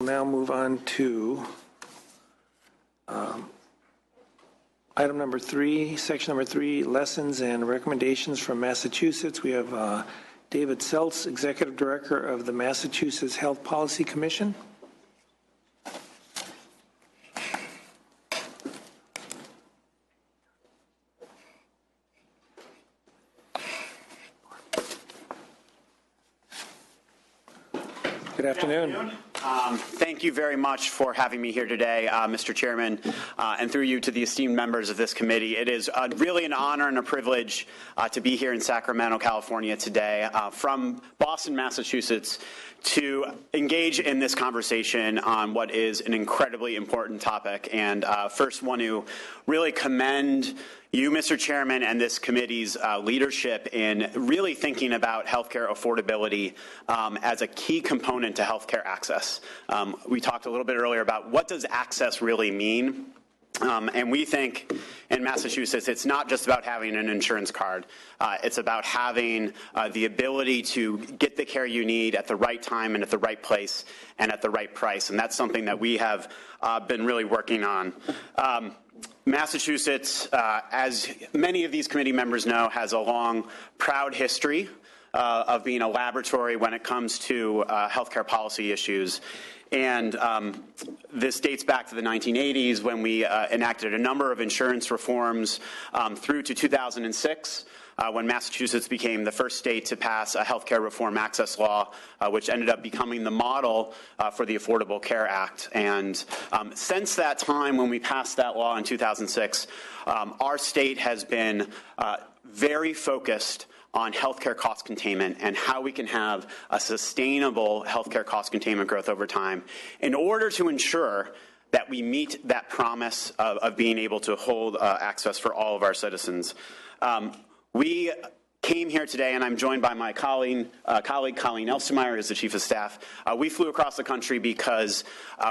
We'll now move on to item number 3, section number 3, lessons and recommendations from Massachusetts. We have David Seltz, Executive Director of the Massachusetts Health Policy Commission. Good afternoon. Thank you very much for having me here today, Mr. Chairman, and through you to the esteemed members of this committee. It is really an honor and a privilege to be here in Sacramento, California today from Boston, Massachusetts, to engage in this conversation on what is an incredibly important topic. And first want to really commend you, Mr. Chairman, and this committee's leadership in really thinking about healthcare affordability as a key component to healthcare access. We talked a little bit earlier about what does access really mean. And we think in Massachusetts, it's not just about having an insurance card. It's about having the ability to get the care you need at the right time and at the right place and at the right price. And that's something that we have been really working on. Massachusetts, as many of these committee members know, has a long, proud history of being a laboratory when it comes to healthcare policy issues. And this dates back to the 1980s when we enacted a number of insurance reforms through to 2006. When Massachusetts became the first state to pass a healthcare reform access law, which ended up becoming the model for the Affordable Care Act. And since that time, when we passed that law in 2006, our state has been very focused on healthcare cost containment and how we can have a sustainable healthcare cost containment growth over time in order to ensure that we meet that promise of being able to hold access for all of our citizens. We came here today, and I'm joined by my colleague Colleen Elstermeyer, who's the Chief of Staff. We flew across the country because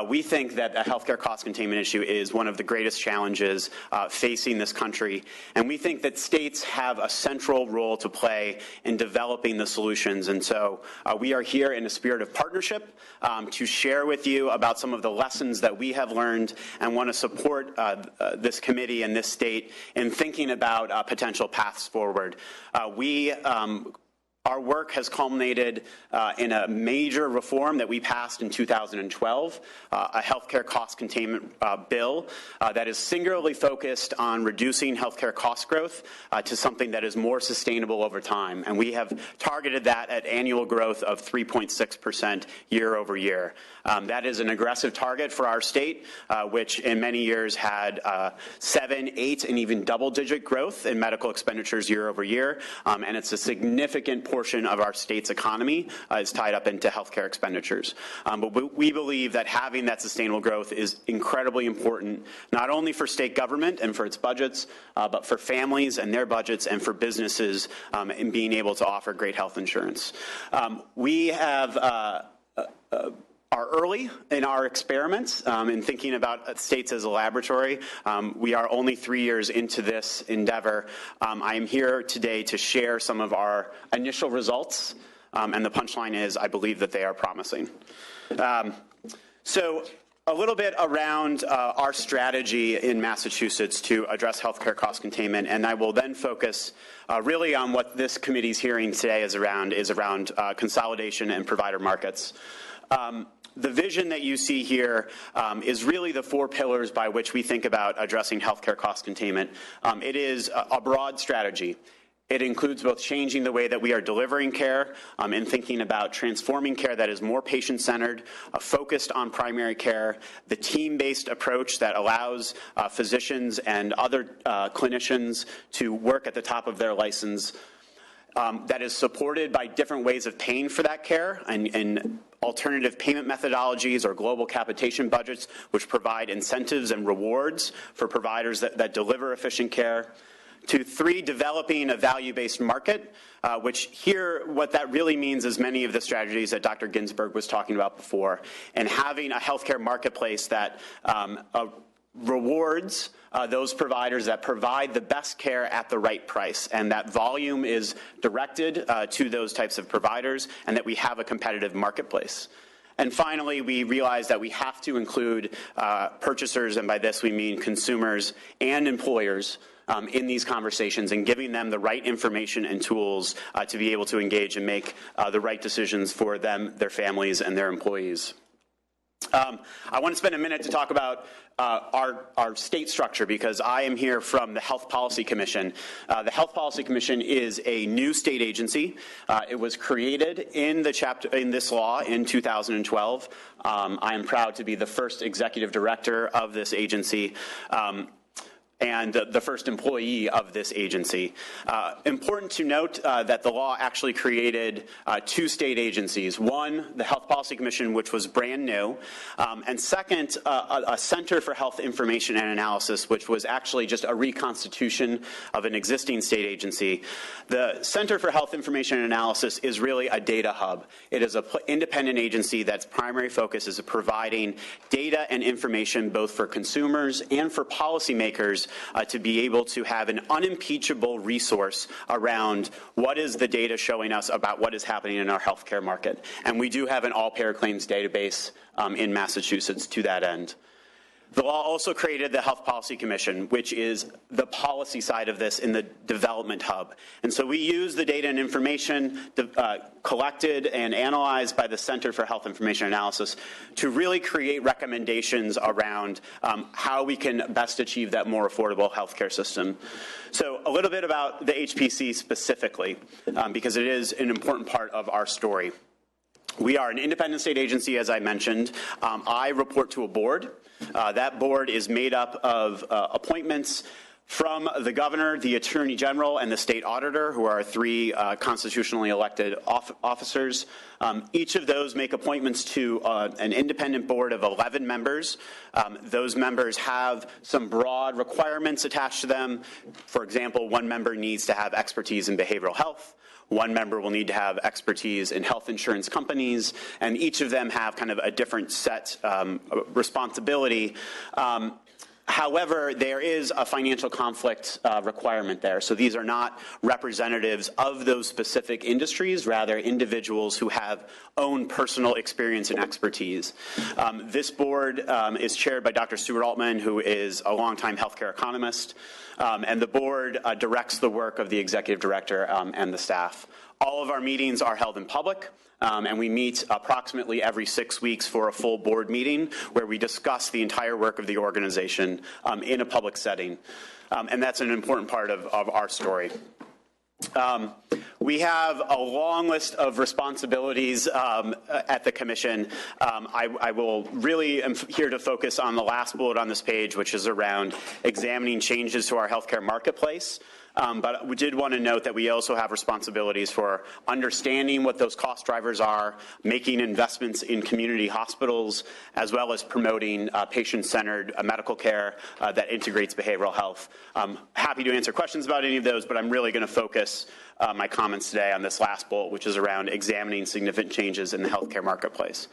we think that a healthcare cost containment issue is one of the greatest challenges facing this country. And we think that states have a central role to play in developing the solutions. And so we are here in a spirit of partnership to share with you about some of the lessons that we have learned and want to support this committee and this state in thinking about potential paths forward. Our work has culminated in a major reform that we passed in 2012, a healthcare cost containment bill that is singularly focused on reducing healthcare cost growth to something that is more sustainable over time. And we have targeted that at annual growth of 3.6% year over year. That is an aggressive target for our state, which in many years had 7, 8, and even double-digit growth in medical expenditures year over year. And it's a significant portion of our state's economy is tied up into healthcare expenditures. But we believe that having that sustainable growth is incredibly important, not only for state government and for its budgets, but for families and their budgets and for businesses in being able to offer great health insurance. We have are early in our experiments in thinking about states as a laboratory. We are only 3 years into this endeavor. I am here today to share some of our initial results, and the punchline is I believe that they are promising. So a little bit around our strategy in Massachusetts to address healthcare cost containment, and I will then focus really on what this committee's hearing today is around consolidation and provider markets. The vision that you see here is really the 4 pillars by which we think about addressing healthcare cost containment. It is a broad strategy. It includes both changing the way that we are delivering care and thinking about transforming care that is more patient-centered, focused on primary care, the team-based approach that allows physicians and other clinicians to work at the top of their license, that is supported by different ways of paying for that care and alternative payment methodologies or global capitation budgets, which provide incentives and rewards for providers that deliver efficient care. To 3, developing a value-based market, which here what that really means is many of the strategies that Dr. Ginsburg was talking about before, and having a healthcare marketplace that rewards those providers that provide the best care at the right price, and that volume is directed to those types of providers, and that we have a competitive marketplace. And finally, we realized that we have to include purchasers, and by this we mean consumers and employers, in these conversations and giving them the right information and tools to be able to engage and make the right decisions for them, their families, and their employees. I want to spend a minute to talk about our state structure, because I am here from the Health Policy Commission. The Health Policy Commission is a new state agency. It was created in this law in 2012. I am proud to be the first executive director of this agency. And the first employee of this agency. Important to note that the law actually created two state agencies. One, the Health Policy Commission, which was brand new, and second, a Center for Health Information and Analysis, which was actually just a reconstitution of an existing state agency. The Center for Health Information and Analysis is really a data hub. It is an independent agency that's primary focus is providing data and information both for consumers and for policymakers to be able to have an unimpeachable resource around what is the data showing us about what is happening in our healthcare market. And we do have an all-payer claims database in Massachusetts to that end. The law also created the Health Policy Commission, which is the policy side of this in the development hub. And so we use the data and information collected and analyzed by the Center for Health Information Analysis to really create recommendations around how we can best achieve that more affordable healthcare system. So a little bit about the HPC specifically, because it is an important part of our story. We are an independent state agency, as I mentioned. I report to a board. That board is made up of appointments from the governor, the attorney general, and the state auditor, who are three constitutionally elected officers. Each of those make appointments to an independent board of 11 members. Those members have some broad requirements attached to them. For example, one member needs to have expertise in behavioral health. One member will need to have expertise in health insurance companies, and each of them have kind of a different set responsibility. However, there is a financial conflict requirement there. So these are not representatives of those specific industries, rather individuals who have own personal experience and expertise. This board is chaired by Dr. Stuart Altman, who is a longtime healthcare economist, and the board directs the work of the executive director and the staff. All of our meetings are held in public. And we meet approximately every 6 weeks for a full board meeting where we discuss the entire work of the organization in a public setting. And that's an important part of our story. We have a long list of responsibilities at the commission. I will really am here to focus on the last bullet on this page, which is around examining changes to our healthcare marketplace. But we did want to note that we also have responsibilities for understanding what those cost drivers are, making investments in community hospitals, as well as promoting patient-centered medical care that integrates behavioral health. Happy to answer questions about any of those, but I'm really going to focus my comments today on this last bullet, which is around examining significant changes in the healthcare marketplace.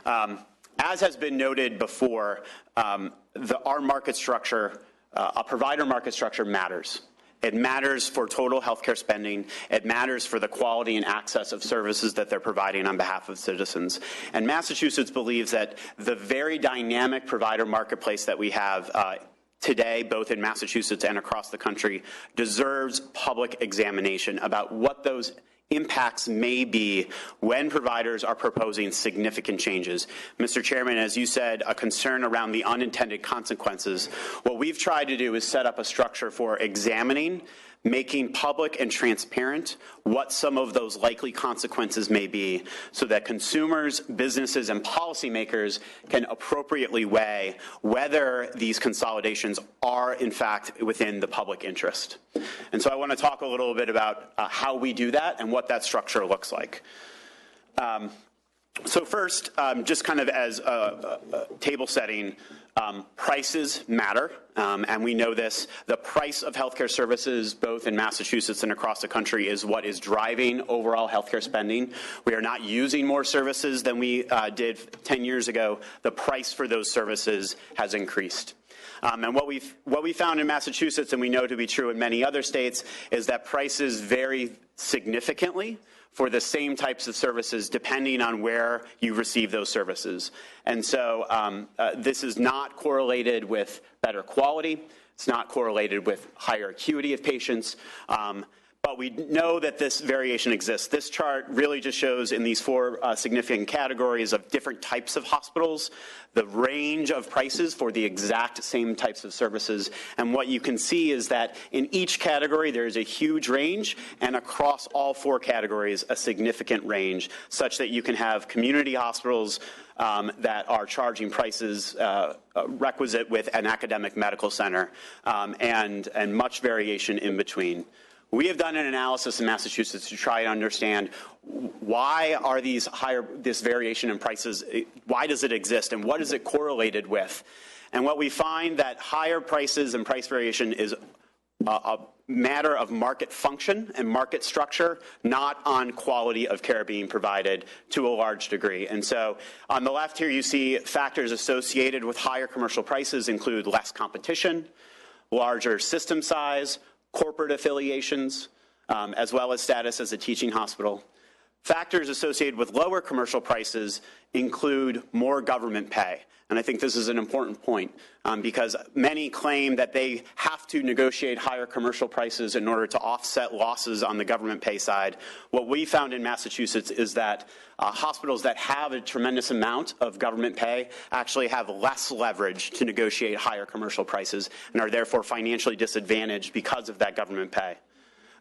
As has been noted before, our market structure, a provider market structure matters. It matters for total healthcare spending. It matters for the quality and access of services that they're providing on behalf of citizens. And Massachusetts believes that the very dynamic provider marketplace that we have today, both in Massachusetts and across the country, deserves public examination about what those impacts may be when providers are proposing significant changes. Mr. Chairman, as you said, a concern around the unintended consequences. What we've tried to do is set up a structure for examining, making public and transparent what some of those likely consequences may be so that consumers, businesses, and policymakers can appropriately weigh whether these consolidations are, in fact, within the public interest. And so I want to talk a little bit about how we do that and what that structure looks like. So first, just kind of as a table setting, prices matter, and we know this. The price of healthcare services, both in Massachusetts and across the country, is what is driving overall healthcare spending. We are not using more services than we did 10 years ago. The price for those services has increased. And what we found in Massachusetts, and we know to be true in many other states, is that prices vary significantly for the same types of services depending on where you receive those services. And so this is not correlated with better quality. It's not correlated with higher acuity of patients. But we know that this variation exists. This chart really just shows in these four significant categories of different types of hospitals, the range of prices for the exact same types of services. And what you can see is that in each category, there's a huge range, and across all four categories, a significant range, such that you can have community hospitals that are charging prices requisite with an academic medical center, and much variation in between. We have done an analysis in Massachusetts to try and understand why are this variation in prices, why does it exist, and what is it correlated with? And what we find that higher prices and price variation is a matter of market function and market structure, not on quality of care being provided to a large degree. And so on the left here, you see factors associated with higher commercial prices include less competition, larger system size, corporate affiliations, as well as status as a teaching hospital. Factors associated with lower commercial prices include more government pay. And I think this is an important point because many claim that they have to negotiate higher commercial prices in order to offset losses on the government pay side. What we found in Massachusetts is that hospitals that have a tremendous amount of government pay actually have less leverage to negotiate higher commercial prices and are therefore financially disadvantaged because of that government pay.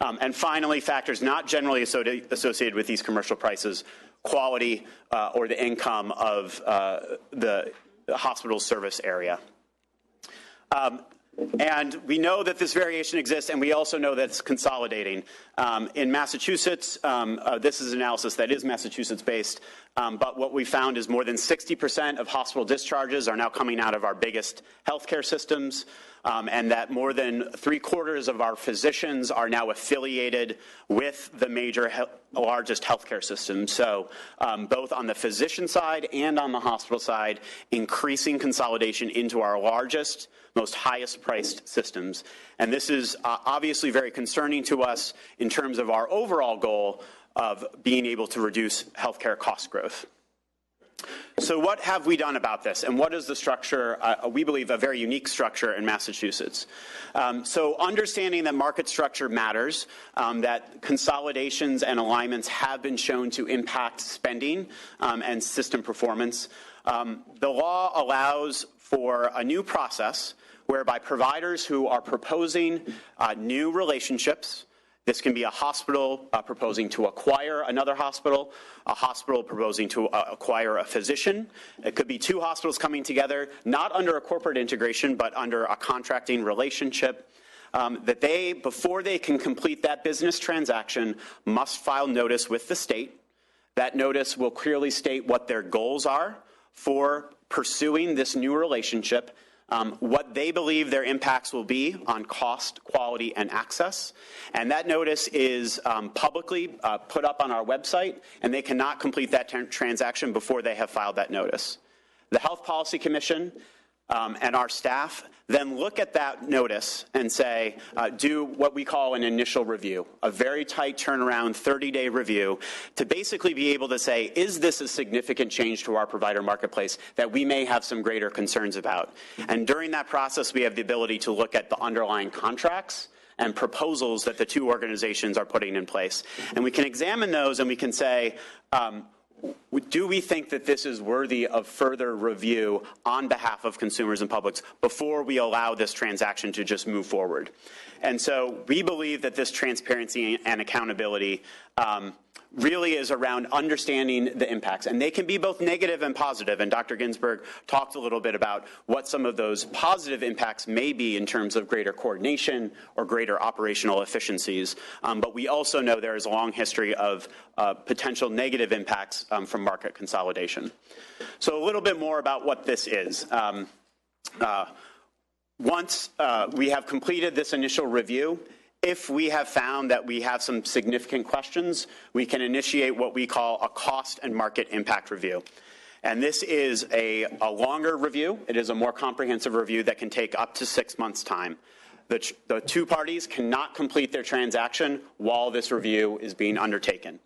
And finally, factors not generally associated with these commercial prices, quality or the income of the hospital's service area. And we know that this variation exists, and we also know that it's consolidating. In Massachusetts, this is analysis that is Massachusetts-based, but what we found is more than 60% of hospital discharges are now coming out of our biggest healthcare systems, and that more than 3/4 of our physicians are now affiliated with the major largest healthcare systems. So both on the physician side and on the hospital side, increasing consolidation into our largest, most highest priced systems. And this is obviously very concerning to us in terms of our overall goal of being able to reduce healthcare cost growth. So what have we done about this, and what is the structure, we believe a very unique structure in Massachusetts? So understanding that market structure matters, that consolidations and alignments have been shown to impact spending and system performance, the law allows for a new process whereby providers who are proposing new relationships, this can be a hospital proposing to acquire another hospital, a hospital proposing to acquire a physician. It could be two hospitals coming together, not under a corporate integration, but under a contracting relationship, that they, before they can complete that business transaction, must file notice with the state. That notice will clearly state what their goals are for pursuing this new relationship, what they believe their impacts will be on cost, quality, and access. And that notice is publicly put up on our website, and they cannot complete that transaction before they have filed that notice. The Health Policy Commission and our staff then look at that notice and say, do what we call an initial review, a very tight turnaround 30-day review to basically be able to say, is this a significant change to our provider marketplace that we may have some greater concerns about? And during that process, we have the ability to look at the underlying contracts and proposals that the two organizations are putting in place. And we can examine those and we can say, do we think that this is worthy of further review on behalf of consumers and publics before we allow this transaction to just move forward? And so we believe that this transparency and accountability really is around understanding the impacts. And they can be both negative and positive. And Dr. Ginsburg talked a little bit about what some of those positive impacts may be in terms of greater coordination or greater operational efficiencies. But we also know there is a long history of potential negative impacts from market consolidation. So a little bit more about what this is. Once we have completed this initial review, if we have found that we have some significant questions, we can initiate what we call a cost and market impact review. And this is a longer review. It is a more comprehensive review that can take up to 6 months' time. The two parties cannot complete their transaction while this review is being undertaken.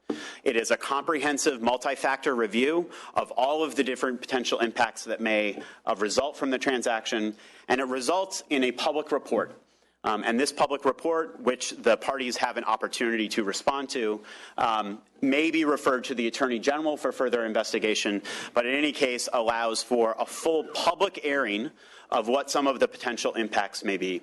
It is a comprehensive multi-factor review of all of the different potential impacts that may result from the transaction, and it results in a public report. And this public report, which the parties have an opportunity to respond to, may be referred to the Attorney General for further investigation, but in any case allows for a full public airing of what some of the potential impacts may be.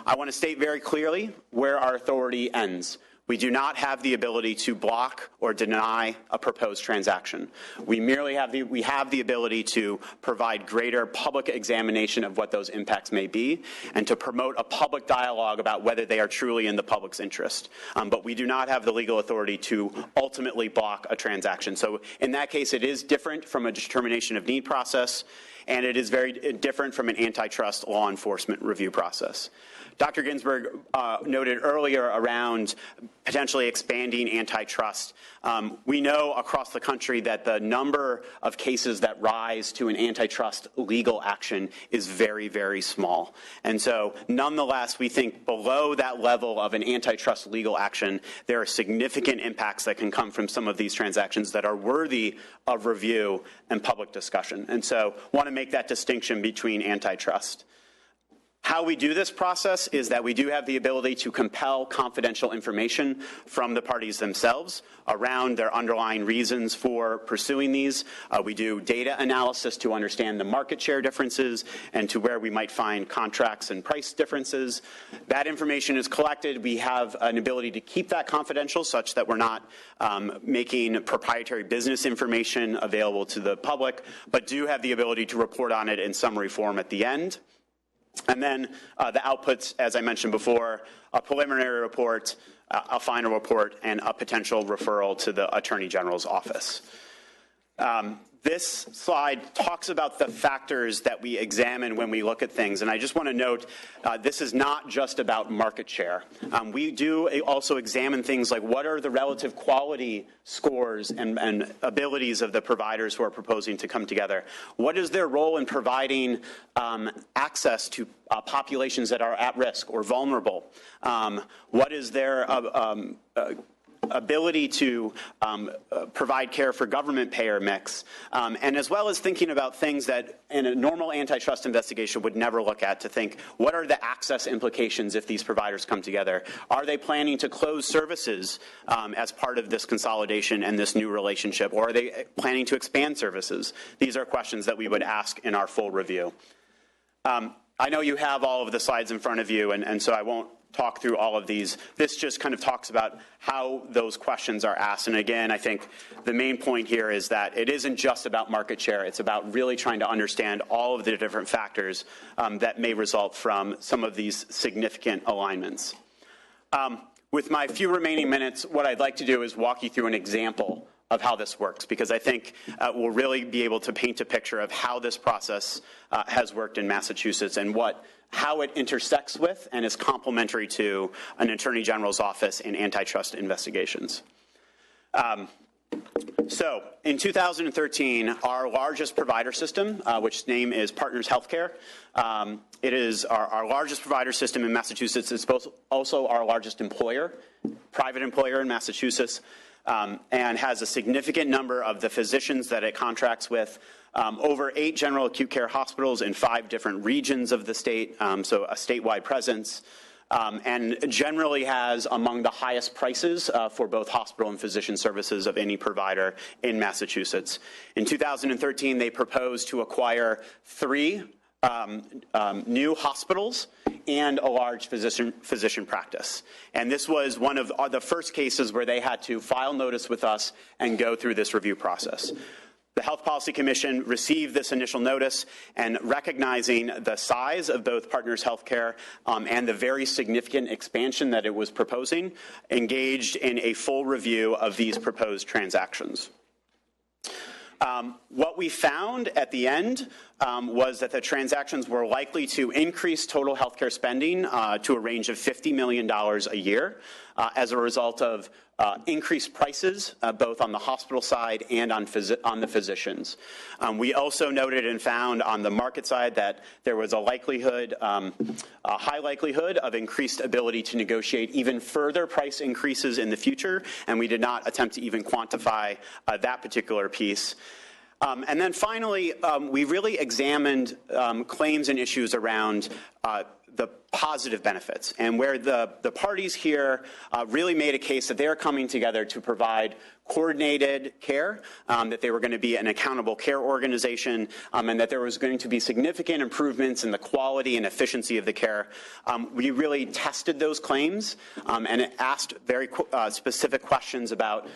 I want to state very clearly where our authority ends. We do not have the ability to block or deny a proposed transaction. We merely have the ability to provide greater public examination of what those impacts may be and to promote a public dialogue about whether they are truly in the public's interest. But we do not have the legal authority to ultimately block a transaction. So in that case, it is different from a determination of need process, and it is very different from an antitrust law enforcement review process. Dr. Ginsburg noted earlier around potentially expanding antitrust. We know across the country that the number of cases that rise to an antitrust legal action is very, very small. And so nonetheless, we think below that level of an antitrust legal action, there are significant impacts that can come from some of these transactions that are worthy of review and public discussion. And so want to make that distinction between antitrust. How we do this process is that we do have the ability to compel confidential information from the parties themselves around their underlying reasons for pursuing these. We do data analysis to understand the market share differences and to where we might find contracts and price differences. That information is collected. We have an ability to keep that confidential such that we're not making proprietary business information available to the public, but do have the ability to report on it in summary form at the end. And then the outputs, as I mentioned before, a preliminary report, a final report, and a potential referral to the Attorney General's office. This slide talks about the factors that we examine when we look at things. And I just want to note, this is not just about market share. We do also examine things like what are the relative quality scores and abilities of the providers who are proposing to come together. What is their role in providing access to populations that are at risk or vulnerable? What is their ability to provide care for government payer mix, and as well as thinking about things that in a normal antitrust investigation would never look at, to think what are the access implications if these providers come together? Are they planning to close services as part of this consolidation and this new relationship, or are they planning to expand services? These are questions that we would ask in our full review. I know you have all of the slides in front of you, and so I won't talk through all of these. This just kind of talks about how those questions are asked. And again, I think the main point here is that it isn't just about market share. It's about really trying to understand all of the different factors that may result from some of these significant alignments. With my few remaining minutes, what I'd like to do is walk you through an example of how this works, because I think we'll really be able to paint a picture of how this process has worked in Massachusetts and how it intersects with and is complementary to an Attorney General's office in antitrust investigations. So in 2013, our largest provider system, which name is Partners Healthcare, it is our largest provider system in Massachusetts. It's also our largest private employer in Massachusetts, and has a significant number of the physicians that it contracts with, over 8 general acute care hospitals in 5 different regions of the state, so a statewide presence, and generally has among the highest prices for both hospital and physician services of any provider in Massachusetts. In 2013, they proposed to acquire 3 new hospitals and a large physician practice. And this was one of the first cases where they had to file notice with us and go through this review process. The Health Policy Commission received this initial notice, and recognizing the size of both Partners Healthcare and the very significant expansion that it was proposing, engaged in a full review of these proposed transactions. What we found at the end was that the transactions were likely to increase total healthcare spending to a range of $50 million a year, as a result of increased prices, both on the hospital side and on the physicians. We also noted and found on the market side that there was a high likelihood of increased ability to negotiate even further price increases in the future, and we did not attempt to even quantify that particular piece. And then finally, we really examined claims and issues around the positive benefits, and where the parties here really made a case that they are coming together to provide coordinated care, that they were going to be an accountable care organization, and that there was going to be significant improvements in the quality and efficiency of the care. We really tested those claims and asked very specific questions about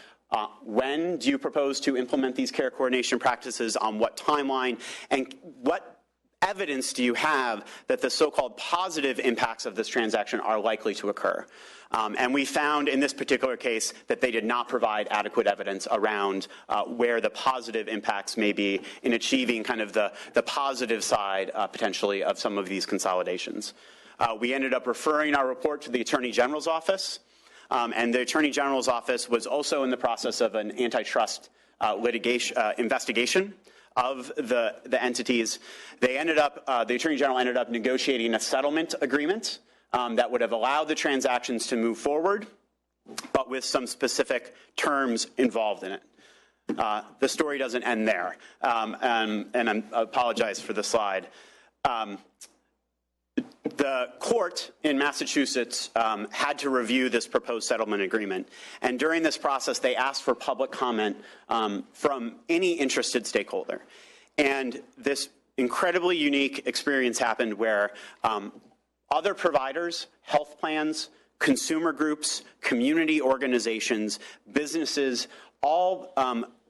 when do you propose to implement these care coordination practices, on what timeline, and what evidence do you have that the so-called positive impacts of this transaction are likely to occur? And we found in this particular case that they did not provide adequate evidence around where the positive impacts may be in achieving kind of the positive side, potentially, of some of these consolidations. We ended up referring our report to the Attorney General's office, and the Attorney General's office was also in the process of an antitrust litigation investigation of the entities. They ended up, the Attorney General ended up negotiating a settlement agreement that would have allowed the transactions to move forward, but with some specific terms involved in it. The story doesn't end there, and I apologize for the slide. The court in Massachusetts had to review this proposed settlement agreement, and during this process they asked for public comment from any interested stakeholder. And this incredibly unique experience happened where other providers, health plans, consumer groups, community organizations, businesses, all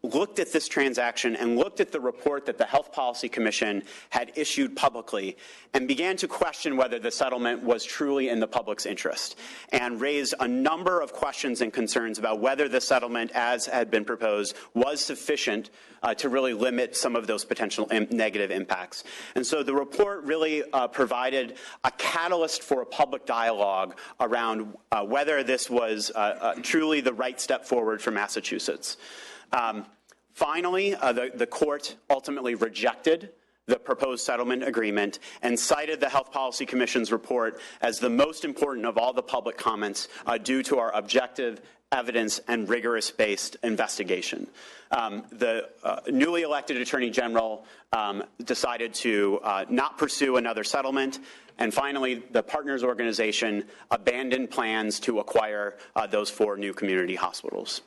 looked at this transaction and looked at the report that the Health Policy Commission had issued publicly and began to question whether the settlement was truly in the public's interest, and raised a number of questions and concerns about whether the settlement, as had been proposed, was sufficient to really limit some of those potential negative impacts. And so the report really provided a catalyst for a public dialogue around whether this was truly the right step forward for Massachusetts. Finally, the court ultimately rejected the proposed settlement agreement and cited the Health Policy Commission's report as the most important of all the public comments due to our objective, evidence, and rigorous-based investigation. The newly elected Attorney General decided to not pursue another settlement, and finally, the Partners Organization abandoned plans to acquire those 4 new community hospitals.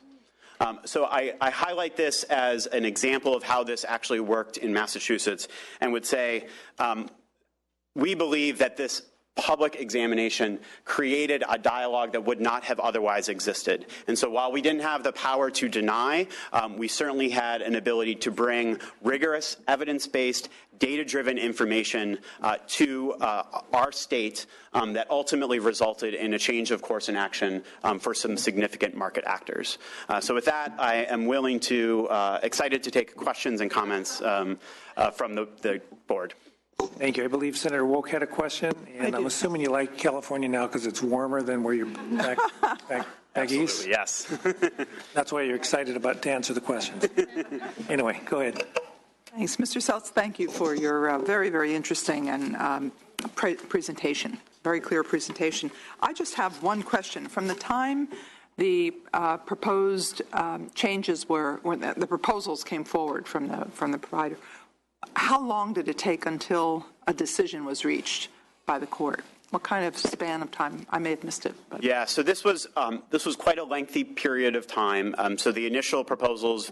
So I highlight this as an example of how this actually worked in Massachusetts, and would say we believe that this public examination created a dialogue that would not have otherwise existed. And so while we didn't have the power to deny, we certainly had an ability to bring rigorous, evidence-based, data-driven information to our state that ultimately resulted in a change of course and action for some significant market actors. So with that, I am willing to, excited to take questions and comments from the board. Thank you. I believe Senator Woke had a question, and I'm assuming you like California now because it's warmer than where you're back east. Yes. That's why you're excited about to answer the questions. Anyway, go ahead. Thanks, Mr. Seltz. Thank you for your very, very interesting and presentation. Very clear presentation. I just have one question. From the time the proposed changes were, when the proposals came forward from the provider, how long did it take until a decision was reached by the court? What kind of span of time? I may have missed it. But. Yeah, so this was quite a lengthy period of time. So the initial proposals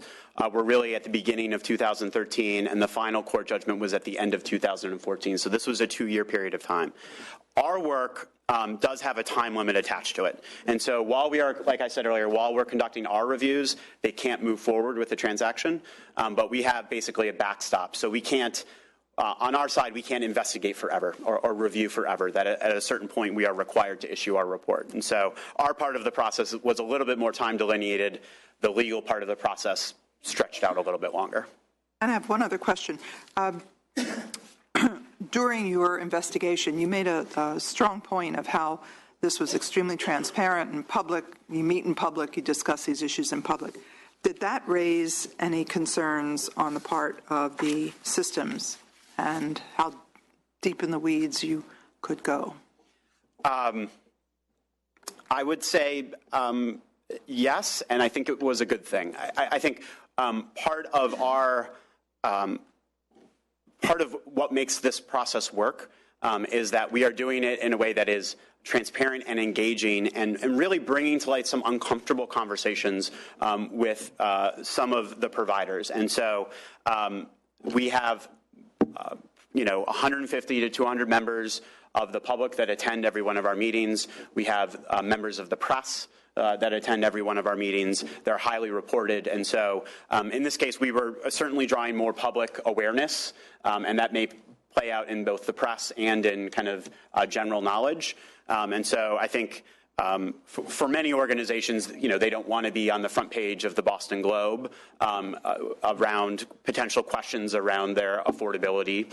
were really at the beginning of 2013, and the final court judgment was at the end of 2014. So this was a 2-year period of time. Our work does have a time limit attached to it. And so while we are, like I said earlier, while we're conducting our reviews, they can't move forward with the transaction, but we have basically a backstop. So we can't, on our side, we can't investigate forever or review forever. That at a certain point we are required to issue our report. And so our part of the process was a little bit more time delineated. The legal part of the process stretched out a little bit longer. And I have one other question. During your investigation, you made a strong point of how this was extremely transparent and public. You meet in public, you discuss these issues in public. Did that raise any concerns on the part of the systems and how deep in the weeds you could go? I would say yes, and I think it was a good thing. I think part of what makes this process work is that we are doing it in a way that is transparent and engaging and really bringing to light some uncomfortable conversations with some of the providers. And so we have 150 to 200 members of the public that attend every one of our meetings. We have members of the press that attend every one of our meetings. They're highly reported. And so in this case, we were certainly drawing more public awareness, and that may play out in both the press and in kind of general knowledge. And so I think for many organizations, they don't want to be on the front page of the Boston Globe around potential questions around their affordability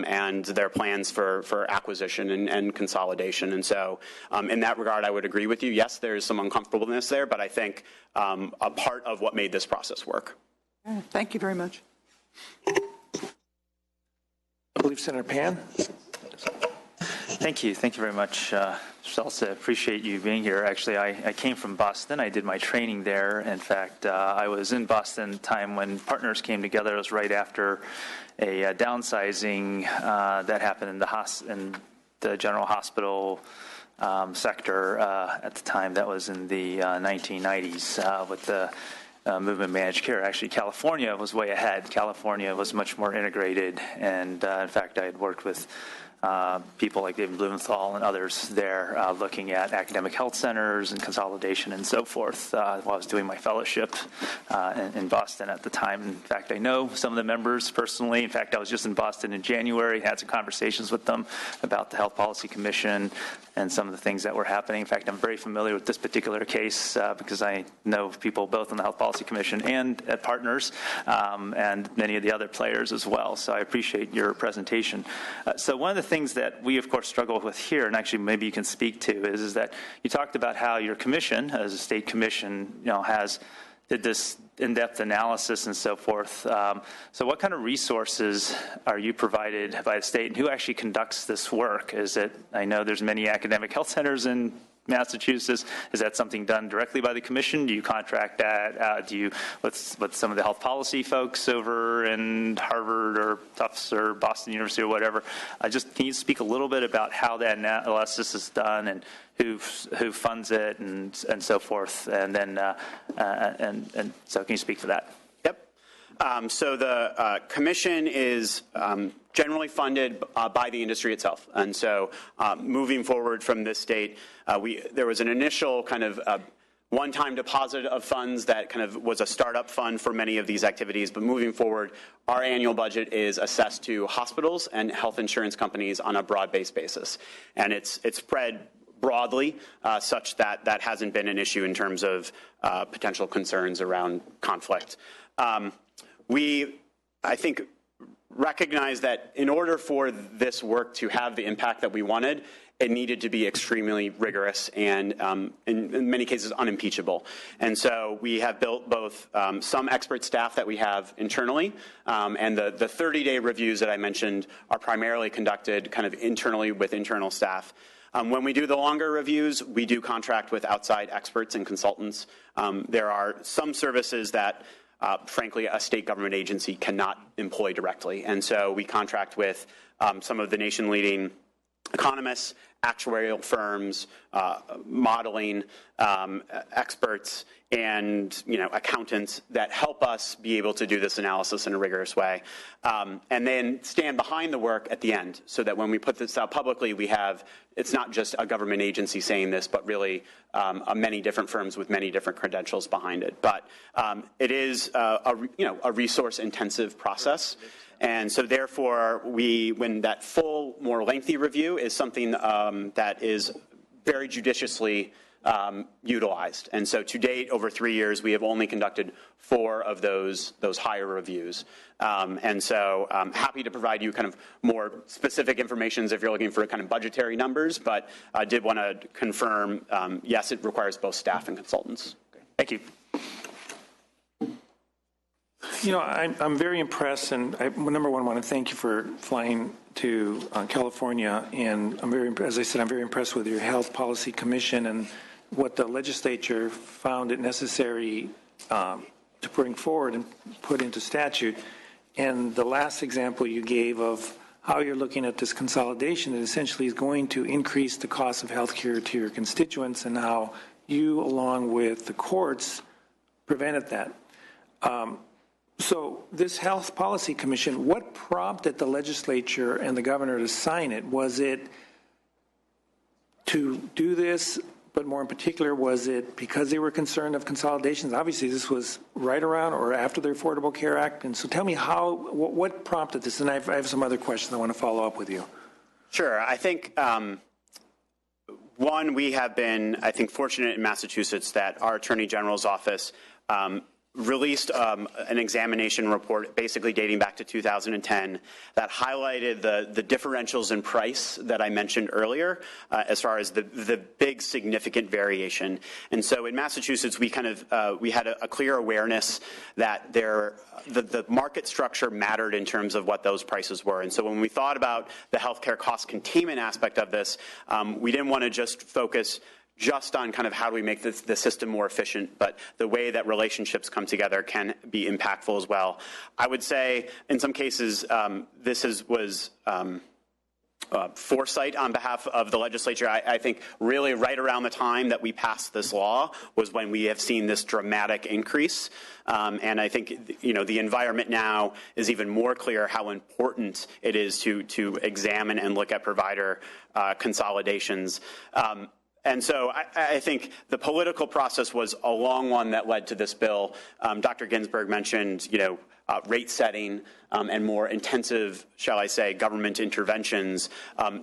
and their plans for acquisition and consolidation. And so in that regard, I would agree with you. Yes, there's some uncomfortableness there, but I think a part of what made this process work. Thank you very much. I believe Senator Pan. Thank you. Thank you very much, Seltz. I appreciate you being here. Actually, I came from Boston. I did my training there. In fact, I was in Boston time when partners came together. It was right after a downsizing that happened in the general hospital sector at the time. That was in the 1990s with the movement managed care. Actually, California was way ahead. California was much more integrated. And in fact, I had worked with people like David Blumenthal and others there looking at academic health centers and consolidation and so forth while I was doing my fellowship in Boston at the time. In fact, I know some of the members personally. In fact, I was just in Boston in January, had some conversations with them about the Health Policy Commission and some of the things that were happening. In fact, I'm very familiar with this particular case because I know people both on the Health Policy Commission and at Partners and many of the other players as well. So I appreciate your presentation. So one of the things that we, of course, struggle with here, and actually maybe you can speak to, is that you talked about how your commission, as a state commission, did this in-depth analysis and so forth. So what kind of resources are you provided by the state, and who actually conducts this work? I know there's many academic health centers in Massachusetts. Is that something done directly by the commission? Do you contract that? Do you with some of the health policy folks over in Harvard or Tufts or Boston University or whatever? Can you speak a little bit about how that analysis is done and who funds it and so forth? And then so can you speak for that? Yep. So the commission is generally funded by the industry itself. And so moving forward from this state, there was an initial kind of one-time deposit of funds that kind of was a startup fund for many of these activities. But moving forward, our annual budget is assessed to hospitals and health insurance companies on a broad-based basis. And it's spread broadly such that that hasn't been an issue in terms of potential concerns around conflict. I think, recognize that in order for this work to have the impact that we wanted, it needed to be extremely rigorous and, in many cases, unimpeachable. And so we have built both some expert staff that we have internally, and the 30-day reviews that I mentioned are primarily conducted kind of internally with internal staff. When we do the longer reviews, we do contract with outside experts and consultants. There are some services that frankly, a state government agency cannot employ directly. And so we contract with some of the nation-leading economists, actuarial firms, modeling experts, and accountants that help us be able to do this analysis in a rigorous way, and then stand behind the work at the end, so that when we put this out publicly, it's not just a government agency saying this, but really many different firms with many different credentials behind it. But it is a resource-intensive process. And so therefore, when that full, more lengthy review is something that is very judiciously utilized. And so to date, over 3 years, we have only conducted 4 of those higher reviews. And so I'm happy to provide you kind of more specific information if you're looking for kind of budgetary numbers, but I did want to confirm, yes, it requires both staff and consultants. Okay. Thank you. You know, I'm very impressed, and number one, I want to thank you for flying to California, and as I said, I'm very impressed with your Health Policy Commission and what the legislature found it necessary to bring forward and put into statute. And the last example you gave of how you're looking at this consolidation that essentially is going to increase the cost of health care to your constituents, and how you, along with the courts, prevented that. So this Health Policy Commission, what prompted the legislature and the governor to sign it? Was it to do this, but more in particular, was it because they were concerned of consolidations? Obviously, this was right around or after the Affordable Care Act. And so tell me what prompted this? And I have some other questions I want to follow up with you. Sure. I think, one, we have been, I think, fortunate in Massachusetts that our Attorney General's office released an examination report basically dating back to 2010 that highlighted the differentials in price that I mentioned earlier as far as the big significant variation. And so in Massachusetts, we had a clear awareness that the market structure mattered in terms of what those prices were. And so when we thought about the healthcare cost containment aspect of this, we didn't want to just focus just on kind of how do we make the system more efficient, but the way that relationships come together can be impactful as well. I would say in some cases this was foresight on behalf of the legislature. I think really right around the time that we passed this law was when we have seen this dramatic increase. And I think, you know, the environment now is even more clear how important it is to examine and look at provider consolidations. And so I think the political process was a long one that led to this bill. Dr. Ginsburg mentioned, you know, rate setting and more intensive, shall I say, government interventions.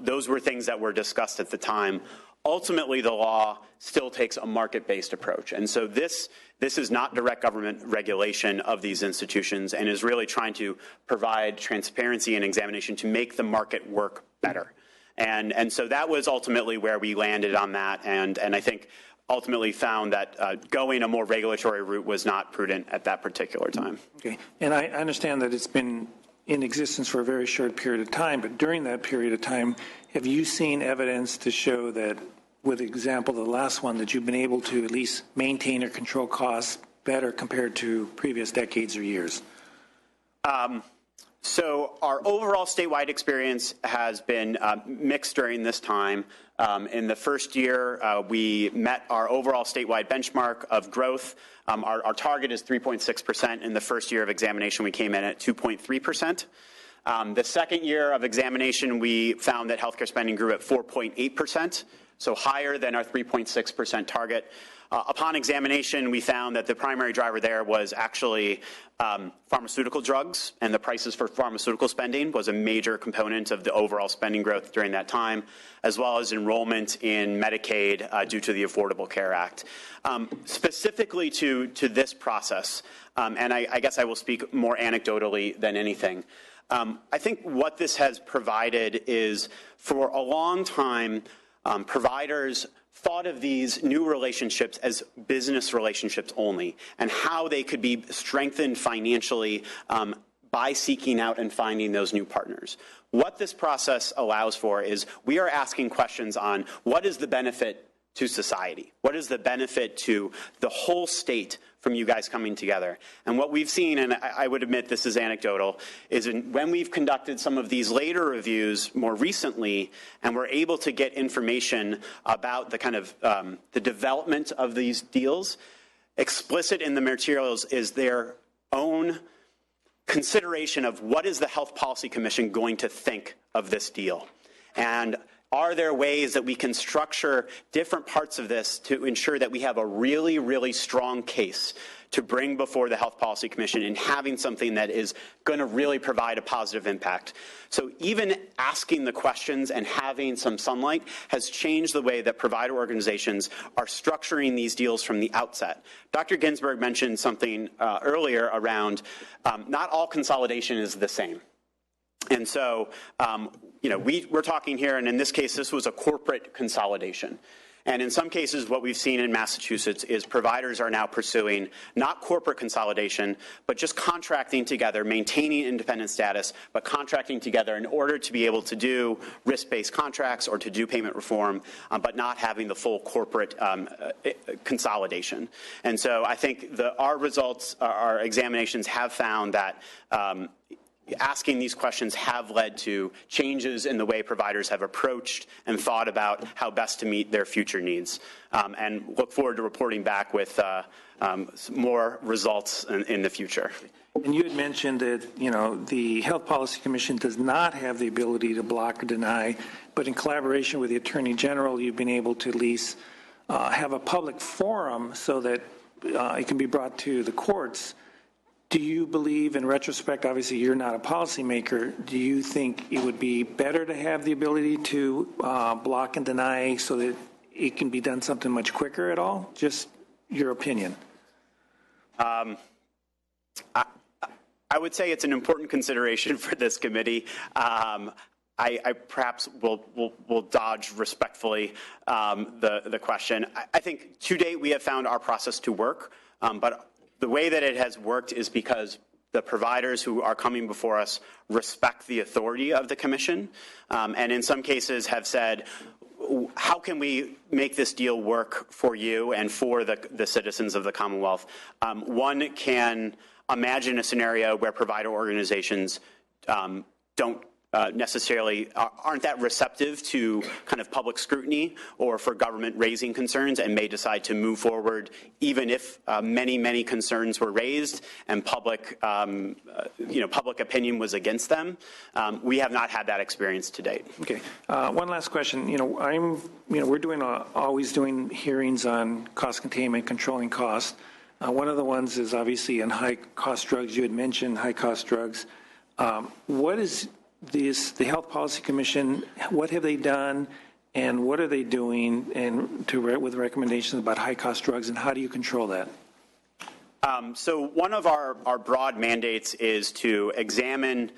Those were things that were discussed at the time. Ultimately, the law still takes a market-based approach. And so this is not direct government regulation of these institutions and is really trying to provide transparency and examination to make the market work better. And so that was ultimately where we landed on that, and I think ultimately found that going a more regulatory route was not prudent at that particular time. Okay, and I understand that it's been in existence for a very short period of time, but during that period of time, have you seen evidence to show that, with example, the last one, that you've been able to at least maintain or control costs better compared to previous decades or years? So our overall statewide experience has been mixed during this time. In the first year, we met our overall statewide benchmark of growth. Our target is 3.6%. In the first year of examination, we came in at 2.3%. The second year of examination, we found that healthcare spending grew at 4.8%, so higher than our 3.6% target. Upon examination, we found that the primary driver there was actually pharmaceutical drugs, and the prices for pharmaceutical spending was a major component of the overall spending growth during that time, as well as enrollment in Medicaid due to the Affordable Care Act. Specifically to this process, and I guess I will speak more anecdotally than anything, I think what this has provided is, for a long time, providers thought of these new relationships as business relationships only, and how they could be strengthened financially by seeking out and finding those new partners. What this process allows for is we are asking questions on what is the benefit to society? What is the benefit to the whole state from you guys coming together? And what we've seen, and I would admit this is anecdotal, is when we've conducted some of these later reviews more recently, and we're able to get information about the kind of the development of these deals, explicit in the materials is their own consideration of what is the Health Policy Commission going to think of this deal. And are there ways that we can structure different parts of this to ensure that we have a really, really strong case to bring before the Health Policy Commission and having something that is going to really provide a positive impact. So even asking the questions and having some sunlight has changed the way that provider organizations are structuring these deals from the outset. Dr. Ginsburg mentioned something earlier around not all consolidation is the same. And so, we're talking here, and in this case, this was a corporate consolidation. And in some cases, what we've seen in Massachusetts is providers are now pursuing not corporate consolidation, but just contracting together, maintaining independent status, but contracting together in order to be able to do risk-based contracts or to do payment reform, but not having the full corporate consolidation. And so I think our results, our examinations have found that asking these questions have led to changes in the way providers have approached and thought about how best to meet their future needs, and look forward to reporting back with more results in the future. And you had mentioned that, the Health Policy Commission does not have the ability to block or deny, but in collaboration with the Attorney General, you've been able to at least have a public forum so that it can be brought to the courts. Do you believe, in retrospect, obviously you're not a policymaker, do you think it would be better to have the ability to block and deny so that it can be done something much quicker at all? Just your opinion. I would say it's an important consideration for this committee. I perhaps will dodge respectfully the question. I think to date we have found our process to work, but the way that it has worked is because the providers who are coming before us respect the authority of the commission, and in some cases have said, how can we make this deal work for you and for the citizens of the Commonwealth? One can imagine a scenario where provider organizations don't necessarily aren't that receptive to kind of public scrutiny or for government raising concerns, and may decide to move forward even if many concerns were raised and public opinion was against them. We have not had that experience to date. Okay. One last question. We're always doing hearings on cost containment, controlling cost. One of the ones is obviously in high cost drugs. You had mentioned high cost drugs. What is the Health Policy Commission, what have they done and what are they doing with recommendations about high-cost drugs, and how do you control that? So one of our broad mandates is to examine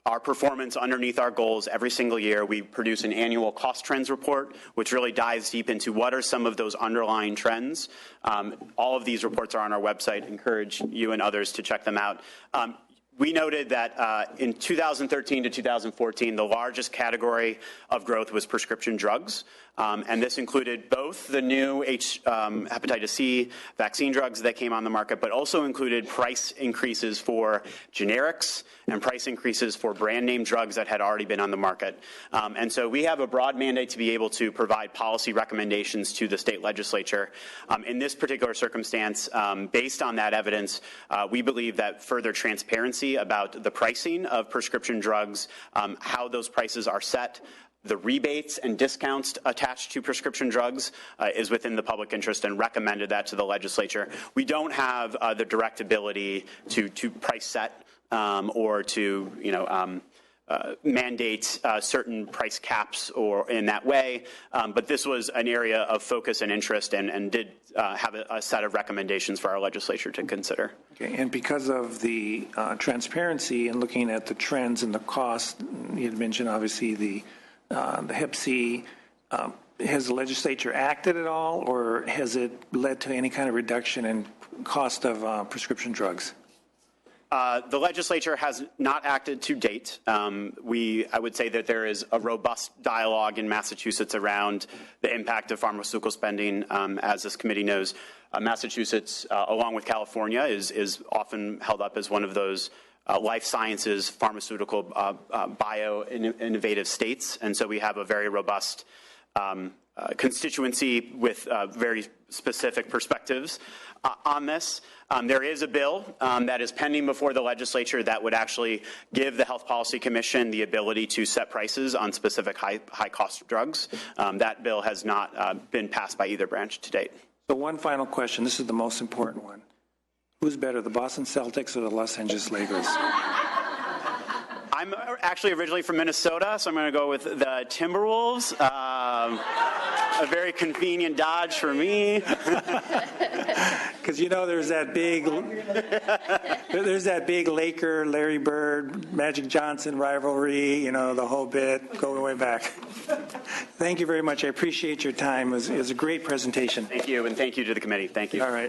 our performance underneath our goals every single year. We produce an annual cost trends report, which really dives deep into what are some of those underlying trends. All of these reports are on our website. Encourage you and others to check them out. We noted that in 2013 to 2014, the largest category of growth was prescription drugs. And this included both the new hepatitis C vaccine drugs that came on the market, but also included price increases for generics and price increases for brand name drugs that had already been on the market. And so we have a broad mandate to be able to provide policy recommendations to the state legislature. In this particular circumstance, based on that evidence, we believe that further transparency about the pricing of prescription drugs, how those prices are set, the rebates and discounts attached to prescription drugs is within the public interest, and recommended that to the legislature. We don't have the direct ability to price set or to mandate certain price caps or in that way, but this was an area of focus and interest, and did have a set of recommendations for our legislature to consider. Okay, and because of the transparency and looking at the trends and the cost, you had mentioned obviously the Hep C, has the legislature acted at all, or has it led to any kind of reduction in cost of prescription drugs? The legislature has not acted to date. I would say that there is a robust dialogue in Massachusetts around the impact of pharmaceutical spending. As this committee knows, Massachusetts, along with California, is often held up as one of those life sciences, pharmaceutical, bio-innovative states. And so we have a very robust constituency with very specific perspectives on this. There is a bill that is pending before the legislature that would actually give the Health Policy Commission the ability to set prices on specific high-cost drugs. That bill has not been passed by either branch to date. So one final question. This is the most important one. Who's better, the Boston Celtics or the Los Angeles Lakers? I'm actually originally from Minnesota, so I'm going to go with the Timberwolves. A very convenient dodge for me. Because there's that big Laker, Larry Bird, Magic Johnson rivalry, the whole bit going way back. Thank you very much. I appreciate your time. It was a great presentation. Thank you, and thank you to the committee. Thank you. All right.